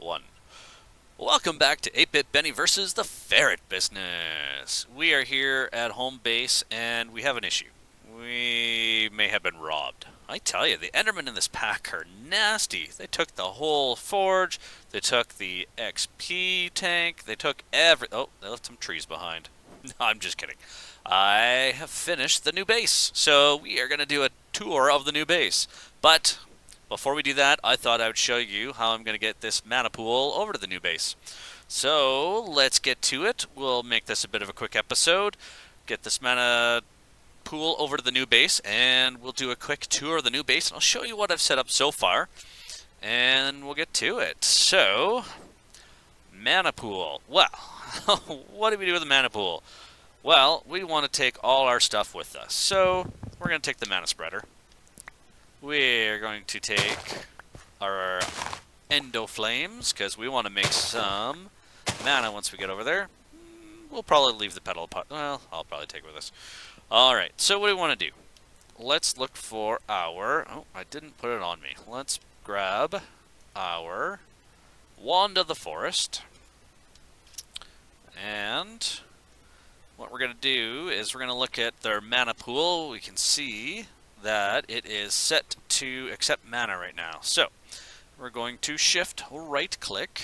1. Welcome back to 8-Bit Benny versus the Ferret business. We are here at home base and we have an issue. We may have been robbed. I tell you, the Endermen in this pack are nasty. They took the whole forge, they took the XP tank, they took oh, they left some trees behind. No, I'm just kidding. I have finished the new base, so we are going to do a tour of the new base. But before we do that, I thought I would show you how I'm going to get this mana pool over to the new base. So let's get to it. We'll make this a bit of a quick episode. Get this mana pool over to the new base, and we'll do a quick tour of the new base, and I'll show you what I've set up so far, and we'll get to it. So, mana pool. Well, what do we do with the mana pool? Well, we want to take all our stuff with us. So, we're going to take the mana spreader. We're going to take our endo flames, because we want to make some mana once we get over there. We'll probably leave the petal pot. Well, I'll probably take it with us. Alright, so what do we want to do? Let's look for our... Oh, I didn't put it on me. Let's grab our Wand of the Forest. And what we're going to do is we're going to look at their mana pool. We can see that it is set to accept mana right now. So, we're going to shift right click,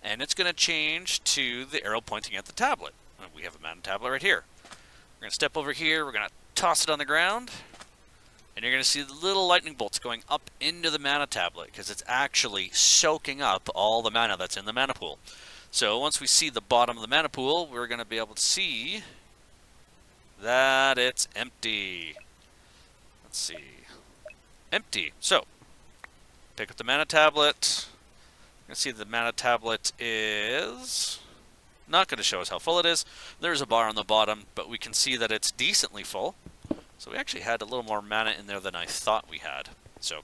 and it's going to change to the arrow pointing at the tablet. We have a mana tablet right here. We're going to step over here, we're going to toss it on the ground, and you're going to see the little lightning bolts going up into the mana tablet, because it's actually soaking up all the mana that's in the mana pool. So once we see the bottom of the mana pool, we're going to be able to see that it's empty. Let's see. Empty. So, pick up the mana tablet. You can see the mana tablet is not going to show us how full it is. There's a bar on the bottom, but we can see that it's decently full. So we actually had a little more mana in there than I thought we had. So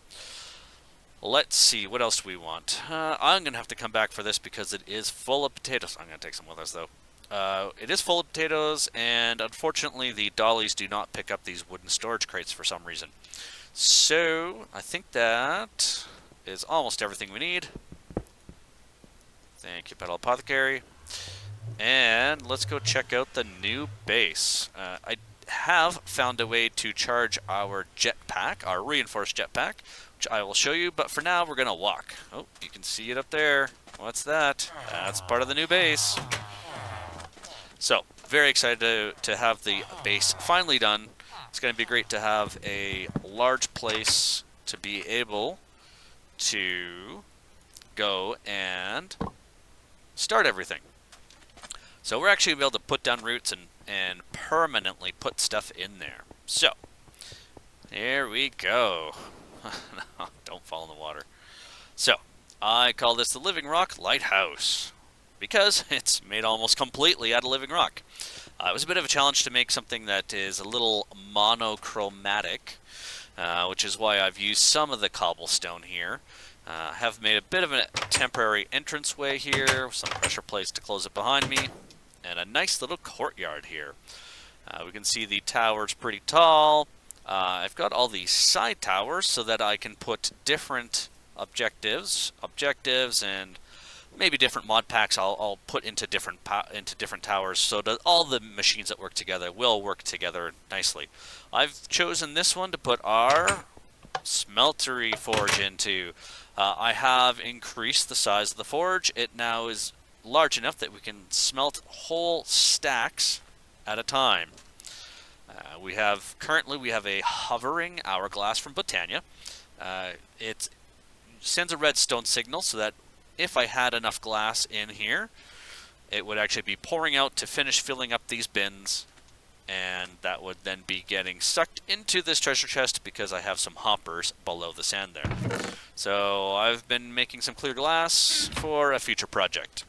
let's see, what else do we want? I'm going to have to come back for this because it is full of potatoes. I'm going to take some with us, though. It is full of potatoes, and unfortunately the dollies do not pick up these wooden storage crates for some reason. So I think that is almost everything we need. Thank you, Petal Apothecary. And let's go check out the new base. I have found a way to charge our jetpack, our reinforced jetpack, which I will show you, but for now we're going to walk. Oh, you can see it up there. What's that? That's part of the new base. So, very excited to have the base finally done. It's going to be great to have a large place to be able to go and start everything. So we're actually going to be able to put down roots and permanently put stuff in there. So, here we go. No, don't fall in the water. So, I call this the Living Rock Lighthouse, because it's made almost completely out of living rock. It was a bit of a challenge to make something that is a little monochromatic, which is why I've used some of the cobblestone here. Have made a bit of a temporary entranceway here, some pressure plates to close it behind me, and a nice little courtyard here. We can see the tower's pretty tall. I've got all these side towers so that I can put different objectives and maybe different mod packs I'll put into different towers, so that all the machines that work together will work together nicely. I've chosen this one to put our smeltery forge into. I have increased the size of the forge. It now is large enough that we can smelt whole stacks at a time. Currently we have a hovering hourglass from Botania. It sends a redstone signal so that if I had enough glass in here, it would actually be pouring out to finish filling up these bins, and that would then be getting sucked into this treasure chest because I have some hoppers below the sand there. So I've been making some clear glass for a future project.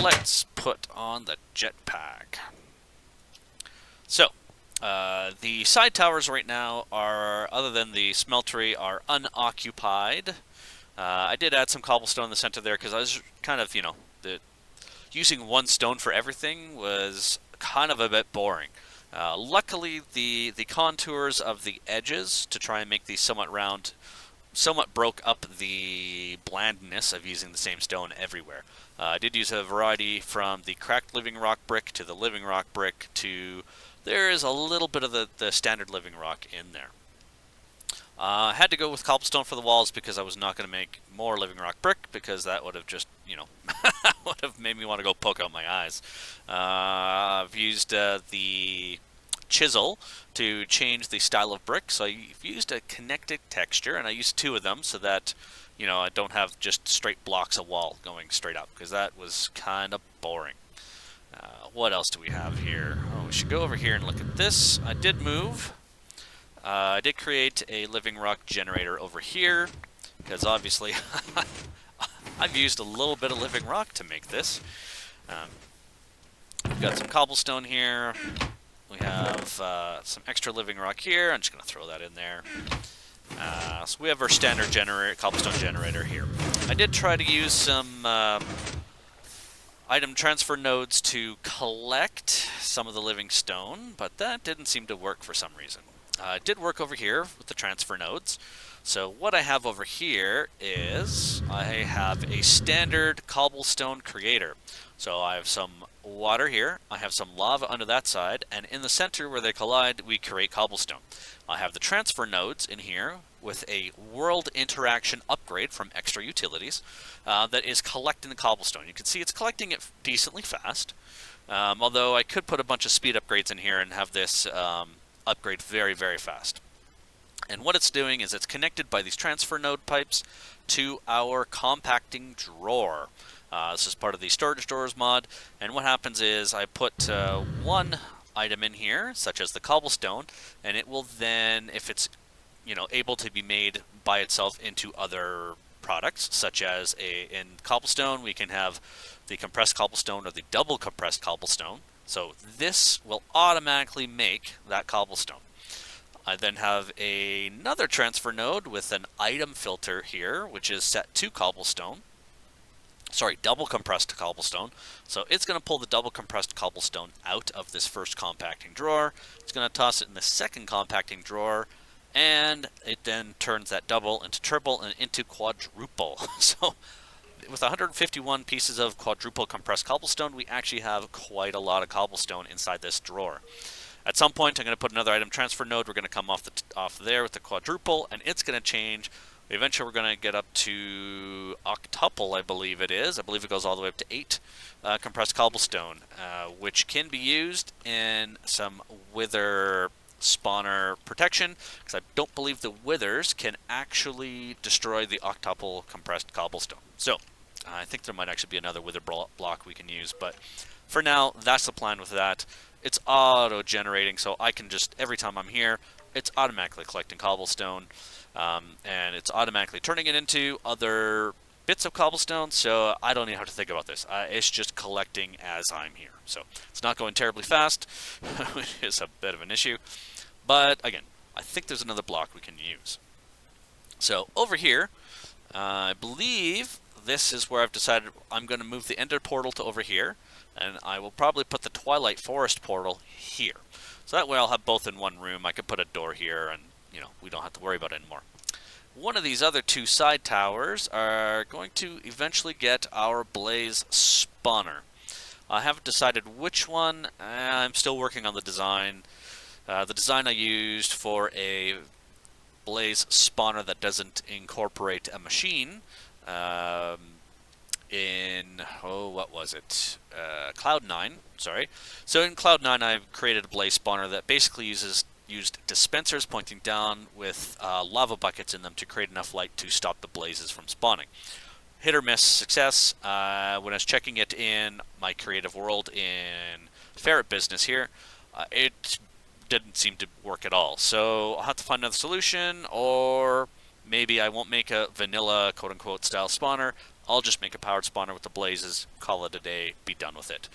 Let's put on the jetpack. So, the side towers right now are, other than the smeltery, are unoccupied. I did add some cobblestone in the center there because I was kind of, using one stone for everything was kind of a bit boring. Luckily, the contours of the edges, to try and make these somewhat round, somewhat broke up the blandness of using the same stone everywhere. I did use a variety from the cracked living rock brick to the living rock brick to there is a little bit of the standard living rock in there. I had to go with cobblestone for the walls because I was not going to make more living rock brick because that would have just, you know, would have made me want to go poke out my eyes. I've used the chisel to change the style of brick, so I've used a connected texture, and I used 2 of them so that, you know, I don't have just straight blocks of wall going straight up because that was kind of boring. What else do we have here? Oh, we should go over here and look at this. I did move. I did create a living rock generator over here, because obviously I've used a little bit of living rock to make this. We've got some cobblestone here. We have some extra living rock here. I'm just going to throw that in there. So we have our standard cobblestone generator here. I did try to use some item transfer nodes to collect some of the living stone, but that didn't seem to work for some reason. It did work over here with the transfer nodes. So what I have over here is I have a standard cobblestone creator. So I have some water here, I have some lava under that side, and in the center where they collide, we create cobblestone. I have the transfer nodes in here with a world interaction upgrade from extra utilities that is collecting the cobblestone. You can see it's collecting it decently fast, although I could put a bunch of speed upgrades in here and have this upgrade very, very fast. And what it's doing is it's connected by these transfer node pipes to our compacting drawer. This is part of the storage drawers mod, and what happens is I put one item in here, such as the cobblestone, and it will then, if it's, you know, able to be made by itself into other products, such as in cobblestone, we can have the compressed cobblestone or the double compressed cobblestone. So this will automatically make that cobblestone. I then have another transfer node with an item filter here, which is set to cobblestone. Sorry, double compressed cobblestone. So it's going to pull the double compressed cobblestone out of this first compacting drawer. It's going to toss it in the second compacting drawer, and it then turns that double into triple and into quadruple. So with 151 pieces of quadruple compressed cobblestone, we actually have quite a lot of cobblestone inside this drawer. At some point, I'm going to put another item transfer node. We're going to come off there with the quadruple, and it's going to change. Eventually, we're going to get up to octuple, I believe it is. I believe it goes all the way up to 8 compressed cobblestone, which can be used in some wither spawner protection, because I don't believe the withers can actually destroy the octuple compressed cobblestone. So I think there might actually be another wither block we can use, but for now, that's the plan with that. It's auto-generating, so I can just, every time I'm here, it's automatically collecting cobblestone, and it's automatically turning it into other bits of cobblestone, so I don't even have to think about this. It's just collecting as I'm here. So it's not going terribly fast, which is a bit of an issue, but again, I think there's another block we can use. So over here, I believe this is where I've decided I'm going to move the Ender portal to over here, and I will probably put the Twilight Forest portal here. So that way I'll have both in one room. I could put a door here, and you know, we don't have to worry about it anymore. One of these other 2 side towers are going to eventually get our blaze spawner. I haven't decided which one. I'm still working on the design. The design I used for a blaze spawner that doesn't incorporate a machine in, what was it? Cloud9, sorry. So in Cloud9, I've created a blaze spawner that basically used dispensers pointing down with lava buckets in them to create enough light to stop the blazes from spawning. Hit or miss success. When I was checking it in my creative world in Ferret business here, it didn't seem to work at all. So I'll have to find another solution, or maybe I won't make a vanilla quote-unquote style spawner. I'll just make a powered spawner with the blazes, call it a day, be done with it.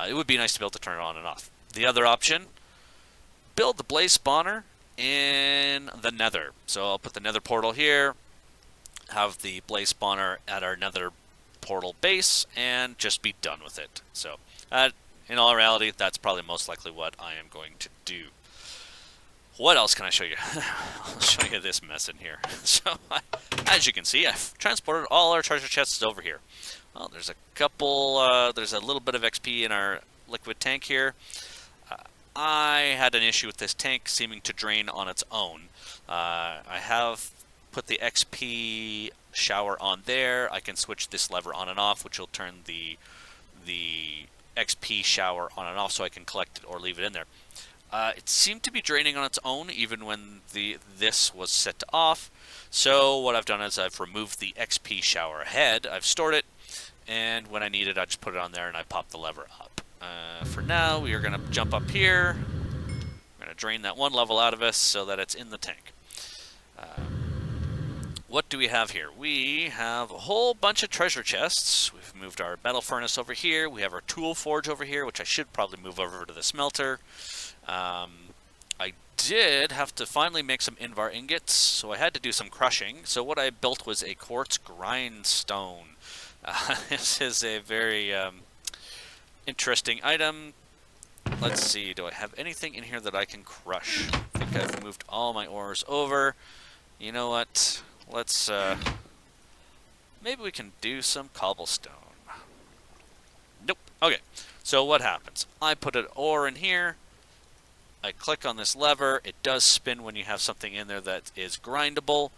It would be nice to be able to turn it on and off. The other option, build the blaze spawner in the nether. So I'll put the nether portal here, have the blaze spawner at our nether portal base, and just be done with it. So in all reality, that's probably most likely what I am going to do. What else can I show you? I'll show you this mess in here. So, as you can see, I've transported all our treasure chests over here. Well, there's a couple, there's a little bit of XP in our liquid tank here. I had an issue with this tank seeming to drain on its own. I have put the XP shower on there. I can switch this lever on and off, which will turn the XP shower on and off so I can collect it or leave it in there. It seemed to be draining on its own even when this was set to off. So what I've done is I've removed the XP shower head. I've stored it, and when I need it, I just put it on there and I pop the lever up. For now, we are going to jump up here. We're going to drain that one level out of us so that it's in the tank. What do we have here? We have a whole bunch of treasure chests. We've moved our metal furnace over here. We have our tool forge over here, which I should probably move over to the smelter. I did have to finally make some Invar ingots, so I had to do some crushing. So what I built was a quartz grindstone. This is a very interesting item. Let's see, do I have anything in here that I can crush? I think I've moved all my ores over. You know what? Let's, maybe we can do some cobblestone. Nope. Okay, so what happens? I put an ore in here. I click on this lever. It does spin when you have something in there that is grindable,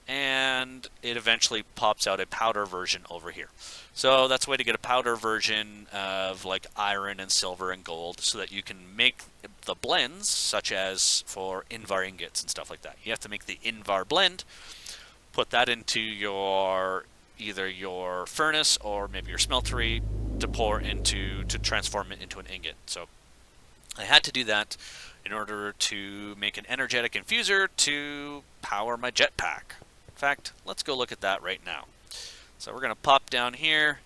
and it eventually pops out a powder version over here. So that's a way to get a powder version of like iron and silver and gold so that you can make the blends, such as for Invar ingots and stuff like that. You have to make the Invar blend, put that into your either your furnace or maybe your smeltery to pour into, to transform it into an ingot. So I had to do that in order to make an energetic infuser to power my jetpack. In fact, let's go look at that right now. So we're going to pop down here.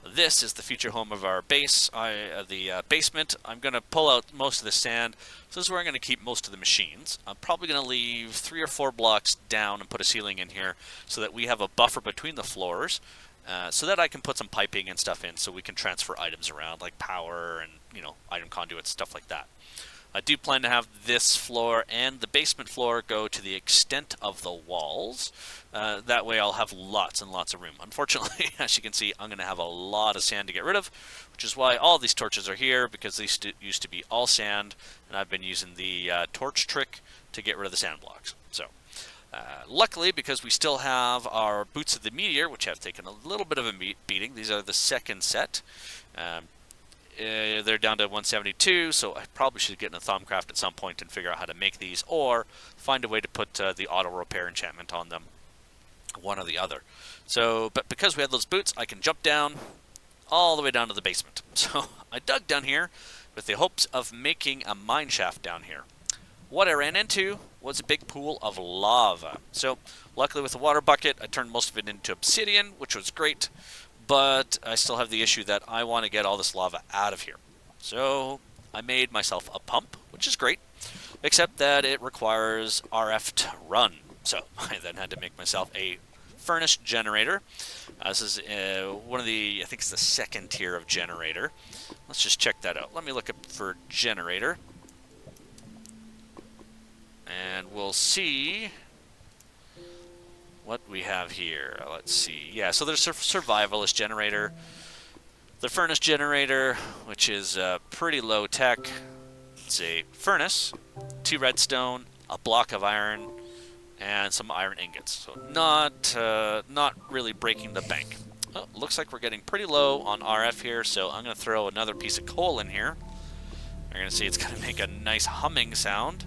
This is the future home of our base, the basement. I'm going to pull out most of the sand. So this is where I'm going to keep most of the machines. I'm probably going to leave 3 or 4 blocks down and put a ceiling in here so that we have a buffer between the floors, so that I can put some piping and stuff in so we can transfer items around like power and, you know, item conduits, stuff like that. I do plan to have this floor and the basement floor go to the extent of the walls. That way I'll have lots and lots of room. Unfortunately, as you can see, I'm going to have a lot of sand to get rid of, which is why all these torches are here, because these used to be all sand, and I've been using the torch trick to get rid of the sand blocks. So, luckily, because we still have our Boots of the Meteor, which have taken a little bit of a beating. These are the second set. They're down to 172, so I probably should get in a Thumbcraft at some point and figure out how to make these, or find a way to put the auto repair enchantment on them, one or the other. So, but because we have those boots, I can jump down all the way down to the basement. So I dug down here with the hopes of making a mine shaft down here. What I ran into was a big pool of lava. So luckily with the water bucket, I turned most of it into obsidian, which was great. But I still have the issue that I want to get all this lava out of here. So I made myself a pump, which is great, except that it requires RF to run. So I then had to make myself a furnace generator. This is one of the, I think it's the second tier of generator. Let's just check that out. Let me look up for generator. And we'll see what we have here. Let's see. Yeah, so there's a survivalist generator, the furnace generator, which is pretty low tech. It's a furnace, 2 redstone, a block of iron, and some iron ingots. So not really breaking the bank. Oh, looks like we're getting pretty low on RF here, so I'm going to throw another piece of coal in here. You're going to see it's going to make a nice humming sound,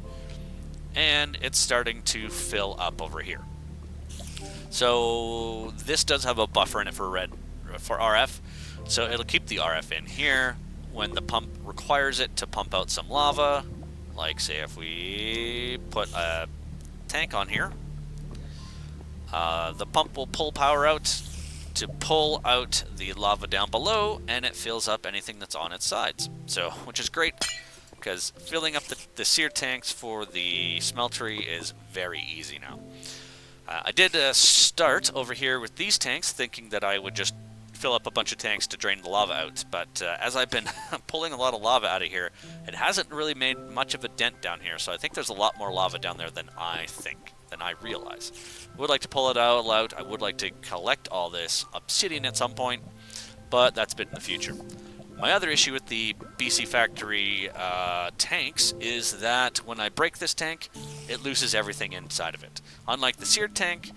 and it's starting to fill up over here. So this does have a buffer in it for RF, so it'll keep the RF in here when the pump requires it to pump out some lava. Like say if we put a tank on here, the pump will pull power out to pull out the lava down below, and it fills up anything that's on its sides. So, which is great, because filling up the sear tanks for the smeltery is very easy now. I did start over here with these tanks, thinking that I would just fill up a bunch of tanks to drain the lava out, but as I've been pulling a lot of lava out of here, it hasn't really made much of a dent down here, so I think there's a lot more lava down there than I realize. I would like to pull it all out. I would like to collect all this obsidian at some point, but that's a bit in the future. My other issue with the BC Factory tanks is that when I break this tank, it loses everything inside of it. Unlike the seared tank,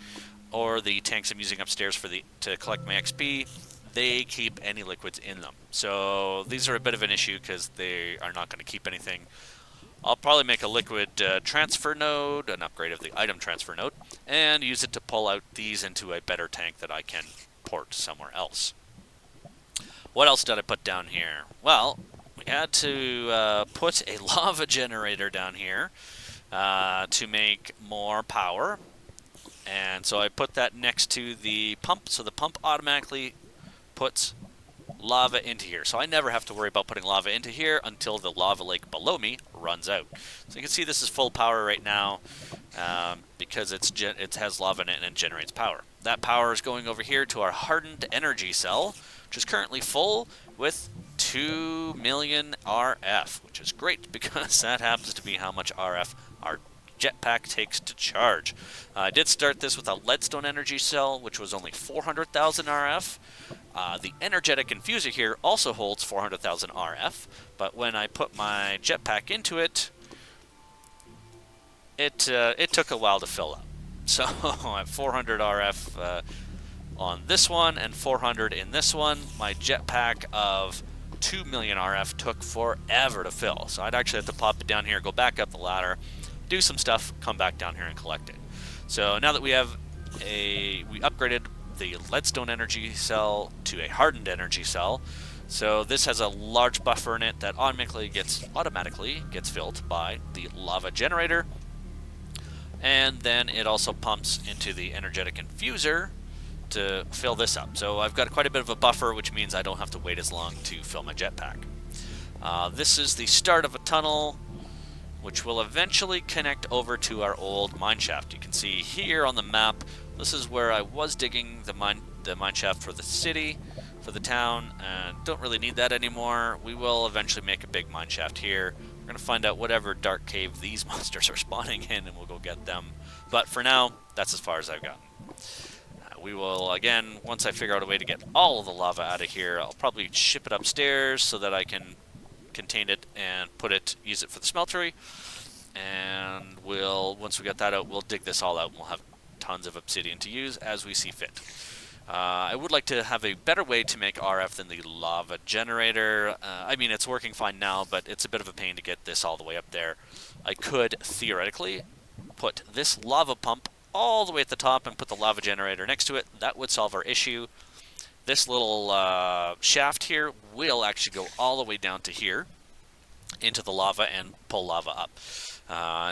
or the tanks I'm using upstairs to collect my XP, they keep any liquids in them. So these are a bit of an issue because they are not going to keep anything. I'll probably make a liquid transfer node, an upgrade of the item transfer node, and use it to pull out these into a better tank that I can port somewhere else. What else did I put down here? Well, we had to put a lava generator down here to make more power. And so I put that next to the pump, so the pump automatically puts lava into here. So I never have to worry about putting lava into here until the lava lake below me runs out. So you can see this is full power right now because it has lava in it and it generates power. That power is going over here to our hardened energy cell, which is currently full with 2 million RF, which is great because that happens to be how much RF our jetpack takes to charge. I did start this with a leadstone energy cell, which was only 400,000 RF. The energetic infuser here also holds 400,000 RF, but when I put my jetpack into it, it took a while to fill up. So at 400 RF on this one and 400 in this one, my jetpack of 2 million RF took forever to fill. So I'd actually have to pop it down here, go back up the ladder, do some stuff, come back down here and collect it. So now that we upgraded the leadstone energy cell to a hardened energy cell, so this has a large buffer in it that automatically gets filled by the lava generator, and then it also pumps into the energetic infuser to fill this up. So I've got quite a bit of a buffer, which means I don't have to wait as long to fill my jetpack. This is the start of a tunnel, which will eventually connect over to our old mine shaft. You can see here on the map, this is where I was digging the mine shaft for the city, for the town, and don't really need that anymore. We will eventually make a big mine shaft here. We're going to find out whatever dark cave these monsters are spawning in, and we'll go get them. But for now, that's as far as I've gotten. We will, again, once I figure out a way to get all of the lava out of here, I'll probably ship it upstairs so that I can contain it and use it for the smeltery. And once we get that out, we'll dig this all out and we'll have tons of obsidian to use as we see fit. I would like to have a better way to make RF than the lava generator. I mean, it's working fine now, but it's a bit of a pain to get this all the way up there. I could theoretically put this lava pump all the way at the top and put the lava generator next to it. That would solve our issue. This little shaft here will actually go all the way down to here into the lava and pull lava up.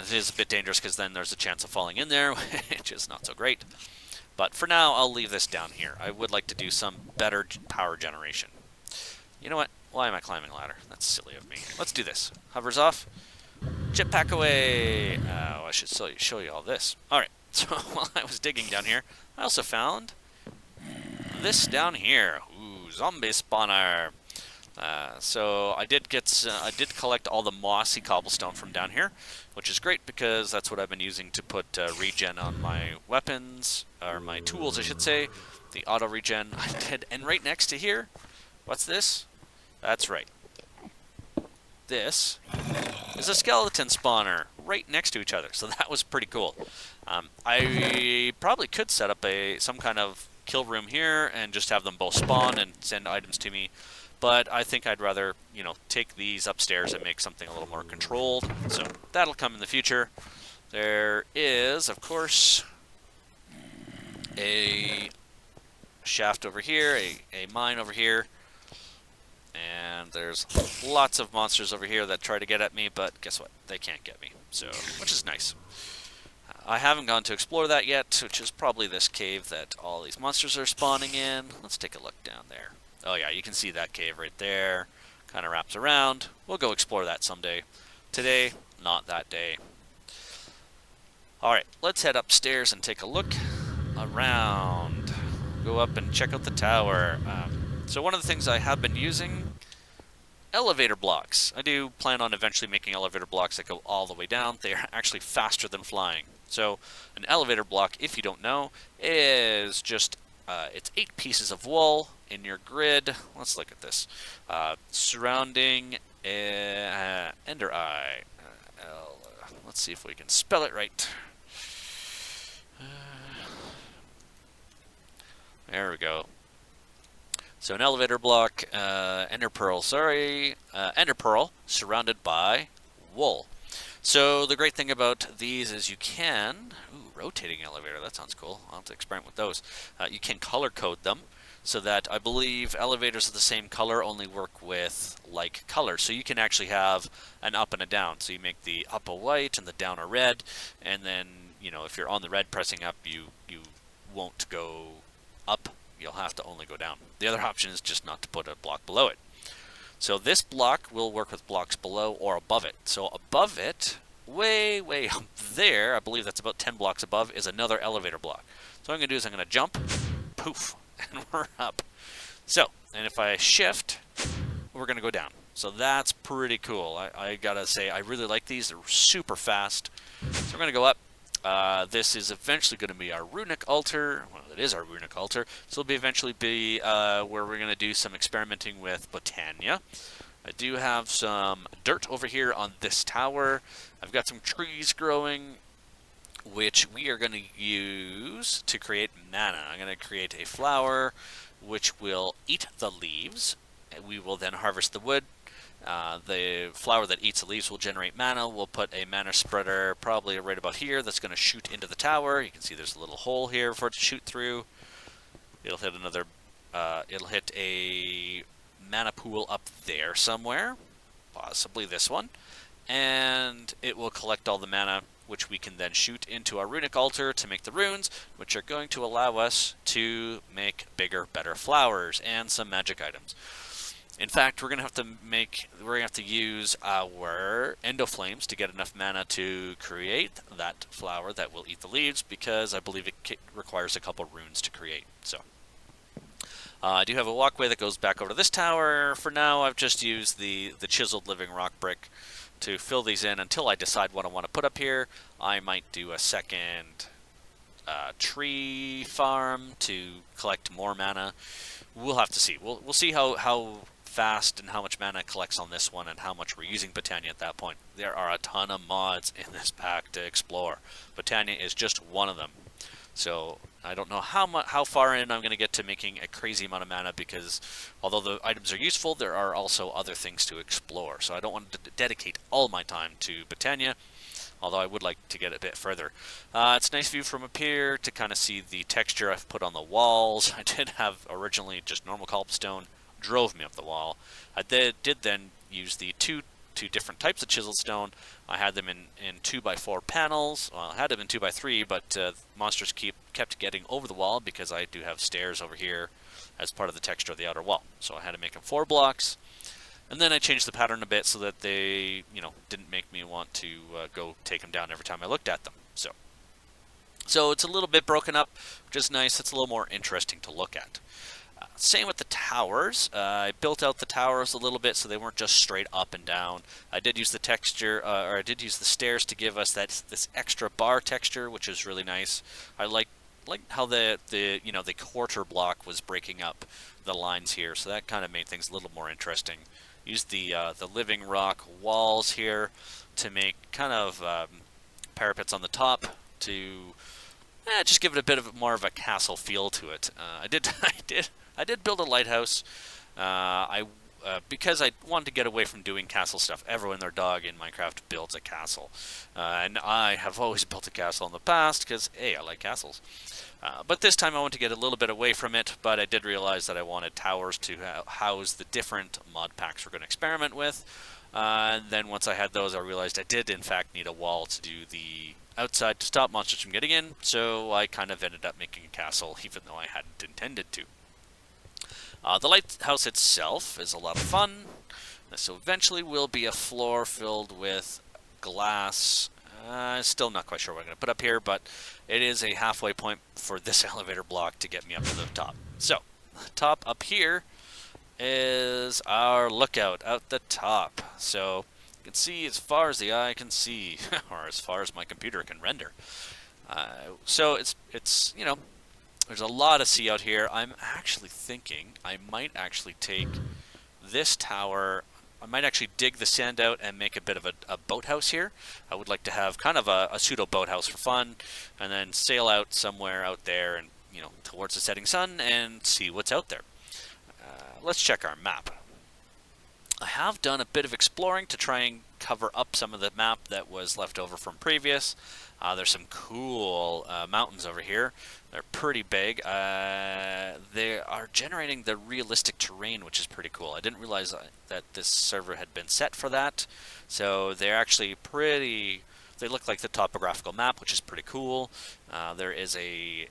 It is a bit dangerous because then there's a chance of falling in there, which is not so great. But for now, I'll leave this down here. I would like to do some better power generation. You know what? Why am I climbing a ladder? That's silly of me. Let's do this. Hovers off. Jetpack away. Oh, I should show you all this. Alright, so while I was digging down here, I also found this down here. Ooh, zombie spawner. So I did collect all the mossy cobblestone from down here, which is great because that's what I've been using to put regen on my weapons, or my tools I should say, the auto regen I did. And right next to here, what's this? That's right. This is a skeleton spawner right next to each other, so that was pretty cool. I probably could set up some kind of kill room here and just have them both spawn and send items to me. But I think I'd rather, take these upstairs and make something a little more controlled. So that'll come in the future. There is, of course, a shaft over here, a mine over here. And there's lots of monsters over here that try to get at me, but guess what? They can't get me, so which is nice. I haven't gone to explore that yet, which is probably this cave that all these monsters are spawning in. Let's take a look down there. Oh yeah, you can see that cave right there. Kind of wraps around. We'll go explore that someday. Today, not that day. Alright, let's head upstairs and take a look around. go up and check out the tower. So one of the things I have been using, elevator blocks. I do plan on eventually making elevator blocks that go all the way down. They are actually faster than flying. So an elevator block, if you don't know, is just it's 8 pieces of wool in your grid. Let's look at this. Surrounding Ender Eye. Let's see if we can spell it right. There we go. So an elevator block, ender pearl, surrounded by wool. So the great thing about these is you can, rotating elevator, that sounds cool. I'll have to experiment with those. You can color code them so that I believe elevators of the same color only work with like colors. So you can actually have an up and a down. So you make the up a white and the down a red, and then, you know, if you're on the red pressing up, you won't go up. You'll have to only go down. The other option is just not to put a block below it. So this block will work with blocks below or above it. So above it, way up there, I believe that's about 10 blocks above, is another elevator block. So what I'm going to do is I'm going to jump, poof, and we're up. So, and if I shift, we're going to go down. So that's pretty cool. I gotta say, I really like these. They're super fast. So we're going to go up. This is eventually going to be our runic altar. Well, it is our runic altar. So it'll eventually be where we're going to do some experimenting with Botania. I do have some dirt over here on this tower. I've got some trees growing, which we are going to use to create mana. I'm going to create a flower which will eat the leaves. We will then harvest the wood. The flower that eats the leaves will generate mana. We'll put a mana spreader probably right about here that's going to shoot into the tower. You can see there's a little hole here for it to shoot through. It'll hit another, it'll hit a mana pool up there somewhere, possibly this one, and it will collect all the mana, which we can then shoot into our runic altar to make the runes, which are going to allow us to make bigger, better flowers and some magic items. In fact, we're gonna have to use our endoflames to get enough mana to create that flower that will eat the leaves, because I believe it requires a couple runes to create. So I do have a walkway that goes back over to this tower. For now, I've just used the chiseled living rock brick to fill these in until I decide what I want to put up here. I might do a second tree farm to collect more mana. We'll have to see. We'll see how fast and how much mana it collects on this one and how much we're using Botania at that point. There are a ton of mods in this pack to explore. Botania is just one of them. So I don't know how far in I'm going to get to making a crazy amount of mana, because although the items are useful, there are also other things to explore. So I don't want to dedicate all my time to Botania, although I would like to get a bit further. It's a nice view from up here to kind of see the texture I've put on the walls. I did have originally just normal cobblestone, drove me up the wall. I did then use the two different types of chiseled stone. I had them in 2x4 panels. Well, I had them in 2x3, but monsters kept getting over the wall because I do have stairs over here as part of the texture of the outer wall. So I had to make them 4 blocks. And then I changed the pattern a bit so that they, didn't make me want to go take them down every time I looked at them. So it's a little bit broken up, which is nice. It's a little more interesting to look at. Same with the towers. I built out the towers a little bit so they weren't just straight up and down. I did use the texture, or I did use the stairs to give us this extra bar texture, which is really nice. I like how the quarter block was breaking up the lines here, so that kind of made things a little more interesting. Used the living rock walls here to make kind of parapets on the top to just give it a bit more of a castle feel to it. I did build a lighthouse. Because I wanted to get away from doing castle stuff. Everyone and their dog in Minecraft builds a castle, and I have always built a castle in the past because I like castles. But this time I want to get a little bit away from it, but I did realize that I wanted towers to house the different mod packs we're going to experiment with. And then once I had those, I realized I did in fact need a wall to do the outside to stop monsters from getting in, so I kind of ended up making a castle even though I hadn't intended to. The lighthouse itself is a lot of fun. So eventually will be a floor filled with glass. Still not quite sure what I'm going to put up here, but it is a halfway point for this elevator block to get me up to the top. So, top up here is our lookout out the top. So, you can see as far as the eye can see, or as far as my computer can render. So it's you know, there's a lot of sea out here. I'm actually thinking I might actually take this tower. I might actually dig the sand out and make a bit of a boathouse here. I would like to have kind of a pseudo boathouse for fun, and then sail out somewhere out there and, you know, towards the setting sun and see what's out there. Let's check our map. I have done a bit of exploring to try and cover up some of the map that was left over from previous. There's some cool mountains over here. They're pretty big. They are generating the realistic terrain, which is pretty cool. I didn't realize that this server had been set for that. So they're actually pretty... They look like the topographical map, which is pretty cool. There is a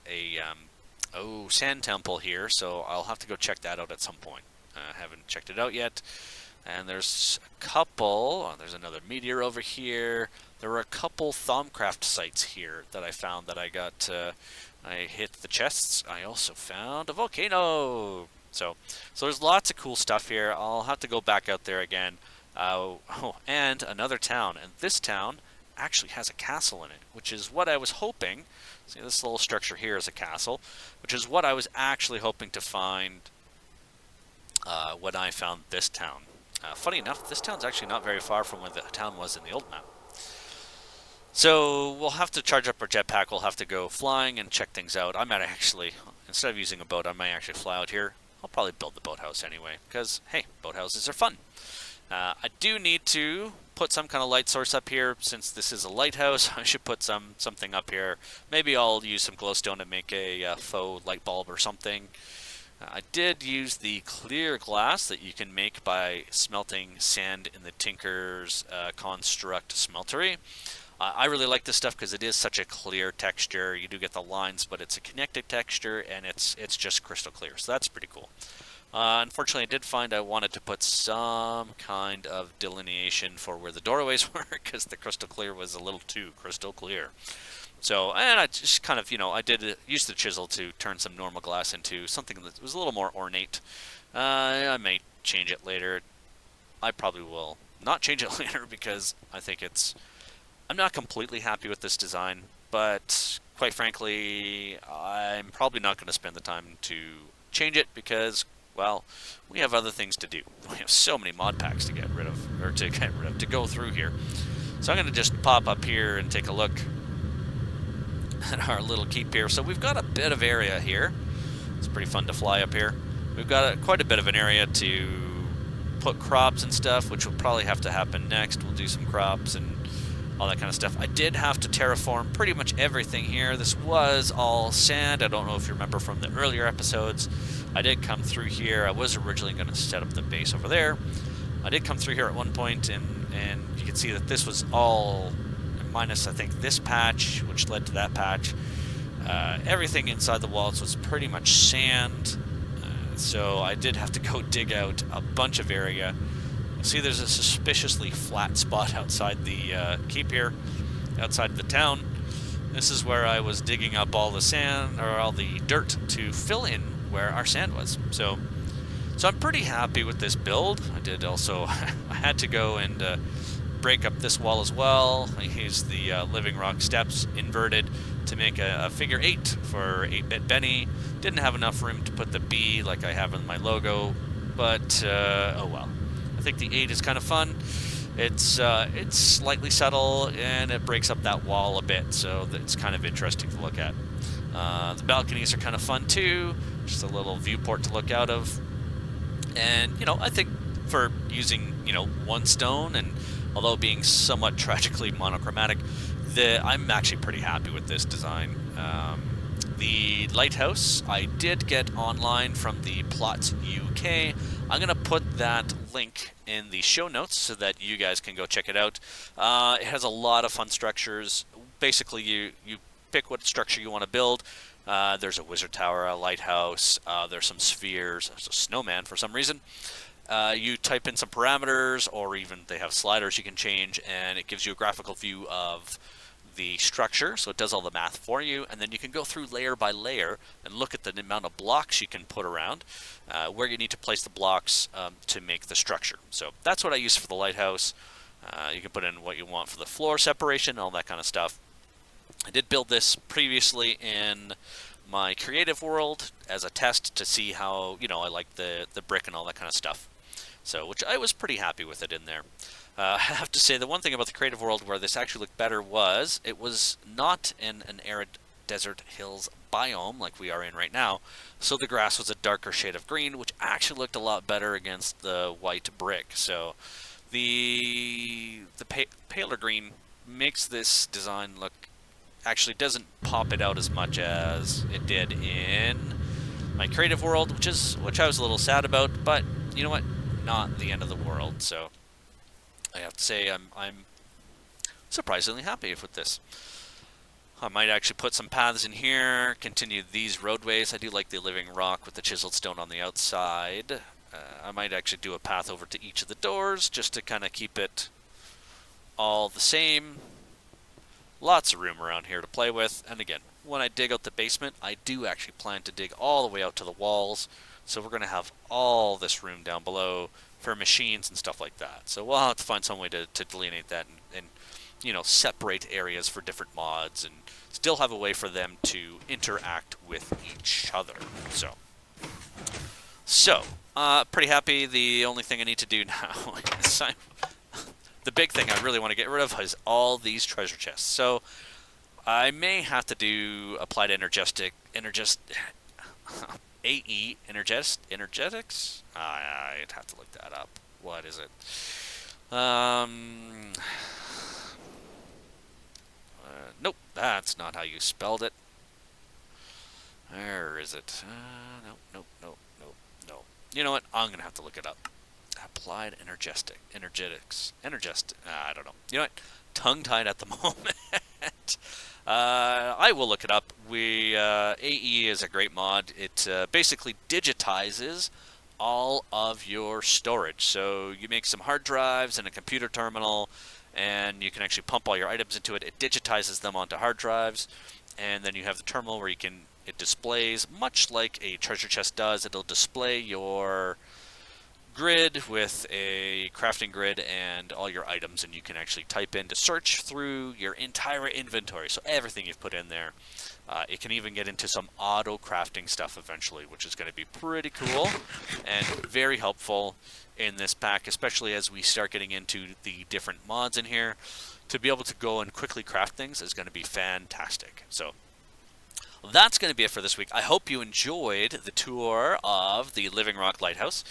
sand temple here, so I'll have to go check that out at some point. I haven't checked it out yet. And there's a couple, there's another meteor over here. There were a couple Thaumcraft sites here that I found that I got, I hit the chests. I also found a volcano. So there's lots of cool stuff here. I'll have to go back out there again. And another town. And this town actually has a castle in it, which is what I was hoping. See, this little structure here is a castle, which is what I was actually hoping to find when I found this town. Funny enough, this town's actually not very far from where the town was in the old map. So we'll have to charge up our jetpack. We'll have to go flying and check things out. I might actually, instead of using a boat, I might actually fly out here. I'll probably build the boathouse anyway, because, hey, boathouses are fun. I do need to put some kind of light source up here. Since this is a lighthouse, I should put something up here. Maybe I'll use some glowstone to make a faux light bulb or something. I did use the clear glass that you can make by smelting sand in the Tinker's Construct Smeltery. I really like this stuff because it is such a clear texture. You do get the lines, but it's a connected texture, and it's just crystal clear, so that's pretty cool. Unfortunately, I did find I wanted to put some kind of delineation for where the doorways were because the crystal clear was a little too crystal clear. So, and I just kind of, you know, I did use the chisel to turn some normal glass into something that was a little more ornate. I may change it later. I probably will not change it later because I think I'm not completely happy with this design, but quite frankly, I'm probably not going to spend the time to change it because, well, we have other things to do. We have so many mod packs to get rid of, or to go through here. So I'm going to just pop up here and take a look at our little keep here. So we've got a bit of area here. It's pretty fun to fly up here. We've got quite a bit of an area to put crops and stuff, which will probably have to happen next. We'll do some crops and all that kind of stuff. I did have to terraform pretty much everything here. This was all sand. I don't know if you remember from the earlier episodes. I did come through here. I was originally going to set up the base over there. I did come through here at one point, and you can see that this was all minus, I think, this patch, which led to that patch. Everything inside the walls was pretty much sand, so I did have to go dig out a bunch of area. You see there's a suspiciously flat spot outside the keep here, outside the town. This is where I was digging up all the sand, or all the dirt, to fill in where our sand was. So I'm pretty happy with this build. I did also, I had to go and break up this wall as well. I used the living rock steps inverted to make a figure 8 for 8-bit Benny. Didn't have enough room to put the B like I have in my logo, but oh well. I think the 8 is kind of fun. It's slightly subtle, and it breaks up that wall a bit, so it's kind of interesting to look at. The balconies are kind of fun too, just a little viewport to look out of. And, you know, I think for using, you know, one stone, and although being somewhat tragically monochromatic, I'm actually pretty happy with this design. The Lighthouse, I did get online from the Plots UK. I'm going to put that link in the show notes so that you guys can go check it out. It has a lot of fun structures. Basically, you pick what structure you want to build. There's a wizard tower, a lighthouse, there's some spheres, there's a snowman for some reason. You type in some parameters, or even they have sliders you can change, and it gives you a graphical view of the structure, so it does all the math for you, and then you can go through layer by layer and look at the amount of blocks you can put around, where you need to place the blocks to make the structure. So that's what I use for the lighthouse. You can put in what you want for the floor separation, all that kind of stuff. I did build this previously in my creative world as a test to see how, I like the brick and all that kind of stuff. So, which I was pretty happy with it in there. I have to say, the one thing about the creative world where this actually looked better was it was not in an arid desert hills biome like we are in right now. So the grass was a darker shade of green, which actually looked a lot better against the white brick. So the paler green makes this design look, actually doesn't pop it out as much as it did in my creative world, which I was a little sad about, but you know what? Not the end of the world. So I have to say I'm surprisingly happy with this. I might actually put some paths in here, continue these roadways. I do like the living rock with the chiseled stone on the outside. I might actually do a path over to each of the doors just to kind of keep it all the same. Lots of room around here to play with. And again, when I dig out the basement, I do actually plan to dig all the way out to the walls. So we're going to have all this room down below for machines and stuff like that. So we'll have to find some way to delineate that and separate areas for different mods and still have a way for them to interact with each other. So pretty happy. The only thing I need to do now is the big thing I really want to get rid of is all these treasure chests. So I may have to do applied energetics. I'd have to look that up. What is it? Nope, that's not how you spelled it. Where is it? Nope. You know what? I'm gonna have to look it up. Applied energetics. I don't know. You know what? Tongue-tied at the moment. I will look it up. AE is a great mod. It basically digitizes all of your storage. So you make some hard drives and a computer terminal, and you can actually pump all your items into it. It digitizes them onto hard drives, and then you have the terminal where it displays, much like a treasure chest does. It'll display your grid with a crafting grid and all your items, and you can actually type in to search through your entire inventory, so everything you've put in there. It can even get into some auto crafting stuff eventually, which is going to be pretty cool and very helpful in this pack, especially as we start getting into the different mods in here. To be able to go and quickly craft things is going to be fantastic. So that's going to be it for this week. I hope you enjoyed the tour of the Living Rock Lighthouse.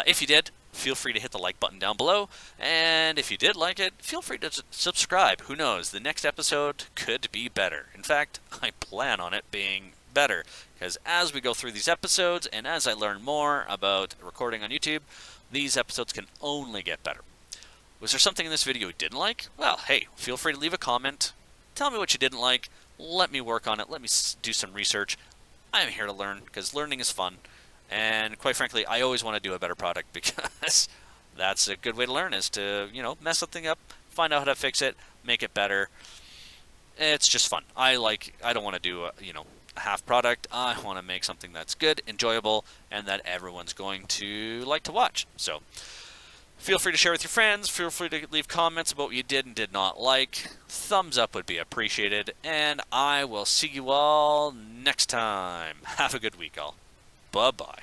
If you did, feel free to hit the like button down below. And if you did like it, feel free to subscribe. Who knows, the next episode could be better. In fact, I plan on it being better, because as we go through these episodes and as I learn more about recording on YouTube, these episodes can only get better. Was there something in this video you didn't like? Well, hey, feel free to leave a comment. Tell me what you didn't like. Let me work on it. Let me do some research. I'm here to learn, because learning is fun. And quite frankly, I always want to do a better product, because that's a good way to learn, is to, mess something up, find out how to fix it, make it better. It's just fun. I don't want to do a half product. I want to make something that's good, enjoyable, and that everyone's going to like to watch. So feel free to share with your friends. Feel free to leave comments about what you did and did not like. Thumbs up would be appreciated. And I will see you all next time. Have a good week, all. Bye-bye.